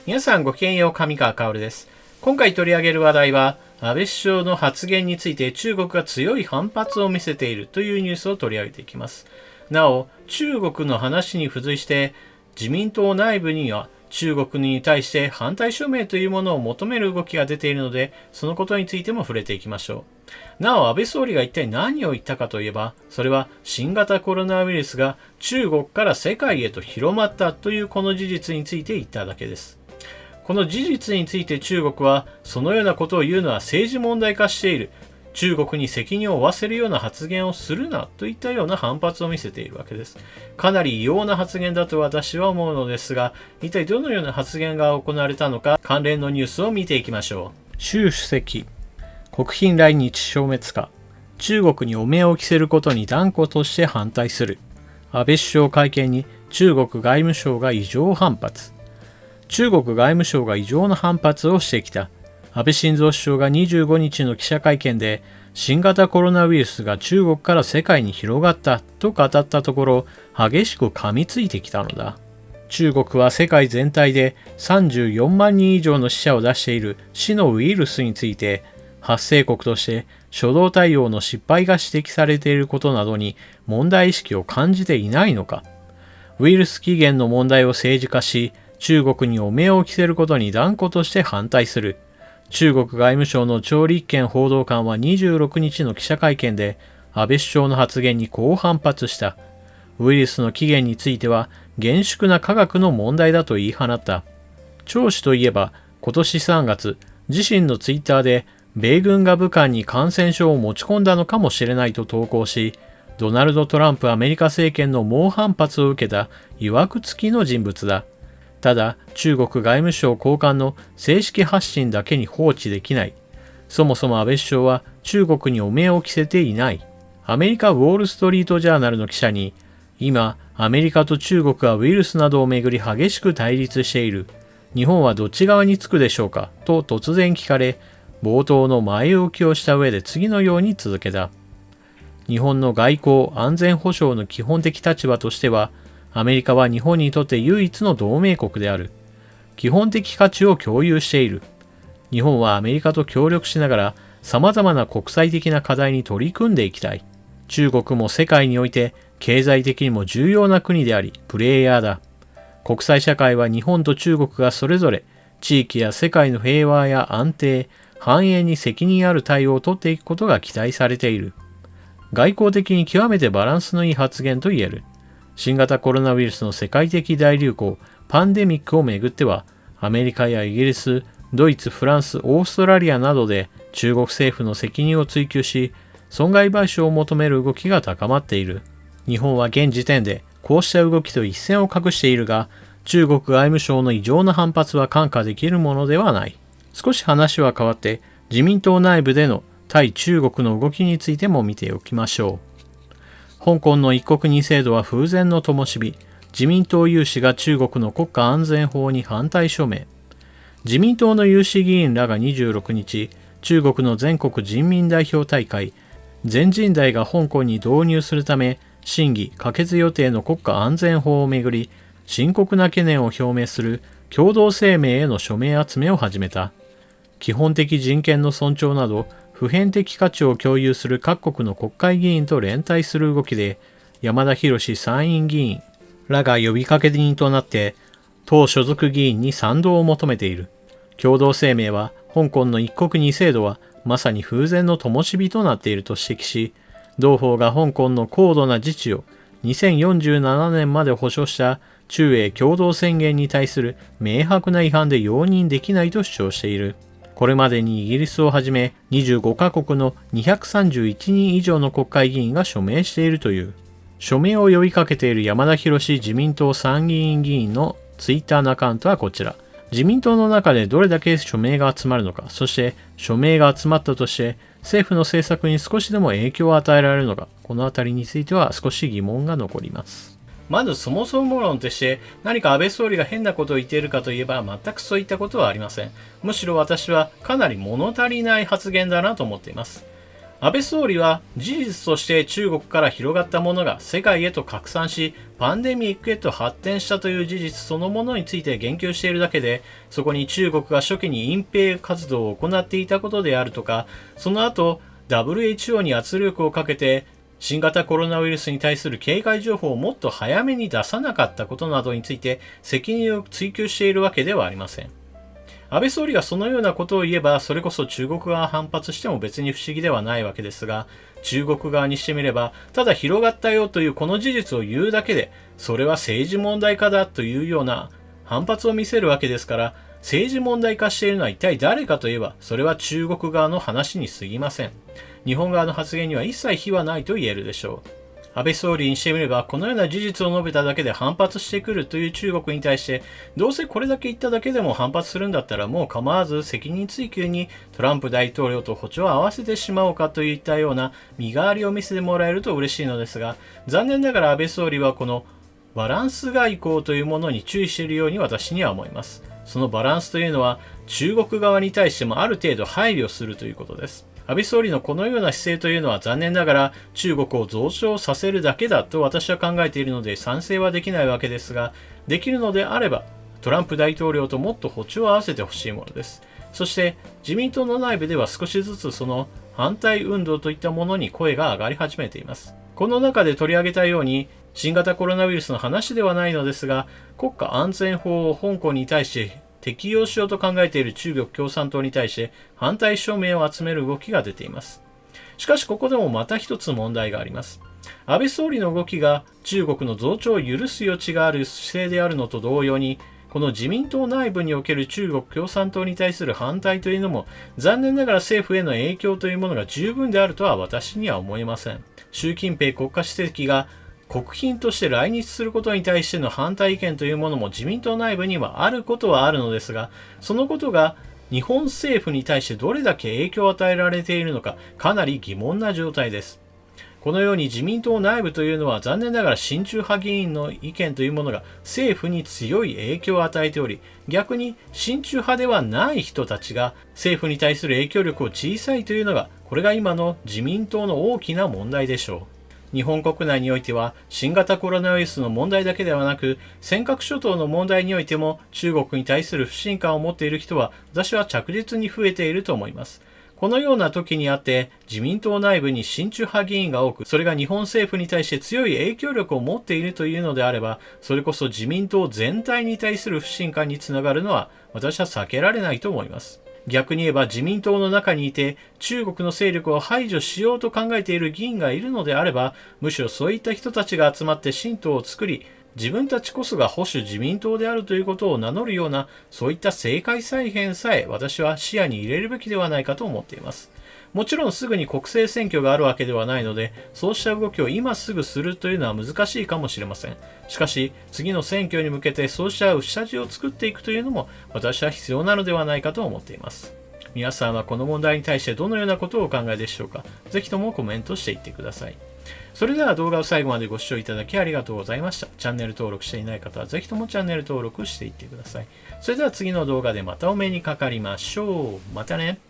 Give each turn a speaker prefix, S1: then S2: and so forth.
S1: 皆さんごきげんよう、上川薫です。今回取り上げる話題は、安倍首相の発言について中国が強い反発を見せているというニュースを取り上げていきます。なお、中国の話に付随して、自民党内部には中国に対して反対署名というものを求める動きが出ているので、そのことについても触れていきましょう。なお、安倍総理が一体何を言ったかといえば、それは新型コロナウイルスが中国から世界へと広まったというこの事実について言っただけです。この事実について中国は、そのようなことを言うのは政治問題化している。中国に責任を負わせるような発言をするなといったような反発を見せているわけです。かなり異様な発言だと私は思うのですが、一体どのような発言が行われたのか、関連のニュースを見ていきましょう。習主席、国賓来日消滅か。中国に汚名を着せることに断固として反対する。安倍首相会見に中国外務省が異常反発。中国外務省が異常な反発をしてきた。安倍晋三首相が25日の記者会見で、新型コロナウイルスが中国から世界に広がったと語ったところ、激しく噛みついてきたのだ。中国は世界全体で34万人以上の死者を出している死のウイルスについて、発生国として初動対応の失敗が指摘されていることなどに問題意識を感じていないのか。ウイルス起源の問題を政治化し、中国に汚名を着せることに断固として反対する。中国外務省の趙立堅報道官は26日の記者会見で、安倍首相の発言にこう反発した。ウイルスの起源については、厳粛な科学の問題だと言い放った。趙氏といえば、今年3月、自身のツイッターで、米軍が武漢に感染症を持ち込んだのかもしれないと投稿し、ドナルド・トランプアメリカ政権の猛反発を受けた、曰く付きの人物だ。ただ、中国外務省高官の正式発信だけに放置できない。そもそも安倍首相は中国に汚名を着せていない。アメリカウォールストリートジャーナルの記者に、今、アメリカと中国はウイルスなどをめぐり激しく対立している。日本はどっち側につくでしょうかと突然聞かれ、冒頭の前置きをした上で次のように続けた。日本の外交・安全保障の基本的立場としては、アメリカは日本にとって唯一の同盟国である。基本的価値を共有している。日本はアメリカと協力しながら様々な国際的な課題に取り組んでいきたい。中国も世界において経済的にも重要な国であり、プレイヤーだ。国際社会は日本と中国がそれぞれ地域や世界の平和や安定、繁栄に責任ある対応を取っていくことが期待されている。外交的に極めてバランスのいい発言と言える。新型コロナウイルスの世界的大流行、パンデミックをめぐっては、アメリカやイギリス、ドイツ、フランス、オーストラリアなどで中国政府の責任を追及し、損害賠償を求める動きが高まっている。日本は現時点でこうした動きと一線を画しているが、中国外務省の異常な反発は看過できるものではない。少し話は変わって、自民党内部での対中国の動きについても見ておきましょう。香港の一国二制度は風前の灯火。自民党有志が中国の国家安全法に反対署名。自民党の有志議員らが26日、中国の全国人民代表大会、全人代が香港に導入するため、審議・可決予定の国家安全法をめぐり、深刻な懸念を表明する共同声明への署名集めを始めた。基本的人権の尊重など、普遍的価値を共有する各国の国会議員と連帯する動きで、山田博参院議員らが呼びかけ人となって、党所属議員に賛同を求めている。共同声明は、香港の一国二制度はまさに風前の灯火となっていると指摘し、同法が香港の高度な自治を2047年まで保障した中英共同宣言に対する明白な違反で容認できないと主張している。これまでにイギリスをはじめ25カ国の231人以上の国会議員が署名しているという。署名を呼びかけている山田博自民党参議院議員のツイッターのアカウントはこちら。自民党の中でどれだけ署名が集まるのか、そして署名が集まったとして政府の政策に少しでも影響を与えられるのか、このあたりについては少し疑問が残ります。まずそもそも論として何か安倍総理が変なことを言っているかといえば全くそういったことはありません。むしろ私はかなり物足りない発言だなと思っています。安倍総理は事実として中国から広がったものが世界へと拡散し、パンデミックへと発展したという事実そのものについて言及しているだけで、そこに中国が初期に隠蔽活動を行っていたことであるとか、その後 WHO に圧力をかけて新型コロナウイルスに対する警戒情報をもっと早めに出さなかったことなどについて責任を追及しているわけではありません。安倍総理がそのようなことを言えば、それこそ中国側が反発しても別に不思議ではないわけですが、中国側にしてみれば、ただ広がったよというこの事実を言うだけで、それは政治問題化だというような反発を見せるわけですから、政治問題化しているのは一体誰かといえば、それは中国側の話に過ぎません。日本側の発言には一切非はないと言えるでしょう。安倍総理にしてみれば、このような事実を述べただけで反発してくるという中国に対して、どうせこれだけ言っただけでも反発するんだったらもう構わず責任追及にトランプ大統領と歩調を合わせてしまおうかといったような身代わりを見せてもらえると嬉しいのですが、残念ながら安倍総理はこのバランス外交というものに注意しているように私には思います。そのバランスというのは中国側に対してもある程度配慮するということです。安倍総理のこのような姿勢というのは残念ながら中国を増長させるだけだと私は考えているので賛成はできないわけですが、できるのであればトランプ大統領ともっと歩調を合わせてほしいものです。そして自民党の内部では少しずつその反対運動といったものに声が上がり始めています。この中で取り上げたように新型コロナウイルスの話ではないのですが、国家安全法を香港に対して適用しようと考えている中国共産党に対して反対署名を集める動きが出ています。しかしここでもまた一つ問題があります。安倍総理の動きが中国の増長を許す余地がある姿勢であるのと同様に、この自民党内部における中国共産党に対する反対というのも残念ながら政府への影響というものが十分であるとは私には思えません。習近平国家主席が国賓として来日することに対しての反対意見というものも自民党内部にはあることはあるのですが、そのことが日本政府に対してどれだけ影響を与えられているのかかなり疑問な状態です。このように自民党内部というのは残念ながら親中派議員の意見というものが政府に強い影響を与えており、逆に親中派ではない人たちが政府に対する影響力を小さいというのが、これが今の自民党の大きな問題でしょう。日本国内においては新型コロナウイルスの問題だけではなく、尖閣諸島の問題においても中国に対する不信感を持っている人は私は着実に増えていると思います。このような時にあって自民党内部に親中派議員が多く、それが日本政府に対して強い影響力を持っているというのであれば、それこそ自民党全体に対する不信感につながるのは私は避けられないと思います。逆に言えば自民党の中にいて中国の勢力を排除しようと考えている議員がいるのであれば、むしろそういった人たちが集まって新党を作り、自分たちこそが保守自民党であるということを名乗るような、そういった政界再編さえ私は視野に入れるべきではないかと思っています。もちろんすぐに国政選挙があるわけではないので、そうした動きを今すぐするというのは難しいかもしれません。しかし次の選挙に向けてそうした下地を作っていくというのも私は必要なのではないかと思っています。皆さんはこの問題に対してどのようなことをお考えでしょうか。ぜひともコメントしていってください。それでは動画を最後までご視聴いただきありがとうございました。チャンネル登録していない方はぜひともチャンネル登録していってください。それでは次の動画でまたお目にかかりましょう。またね。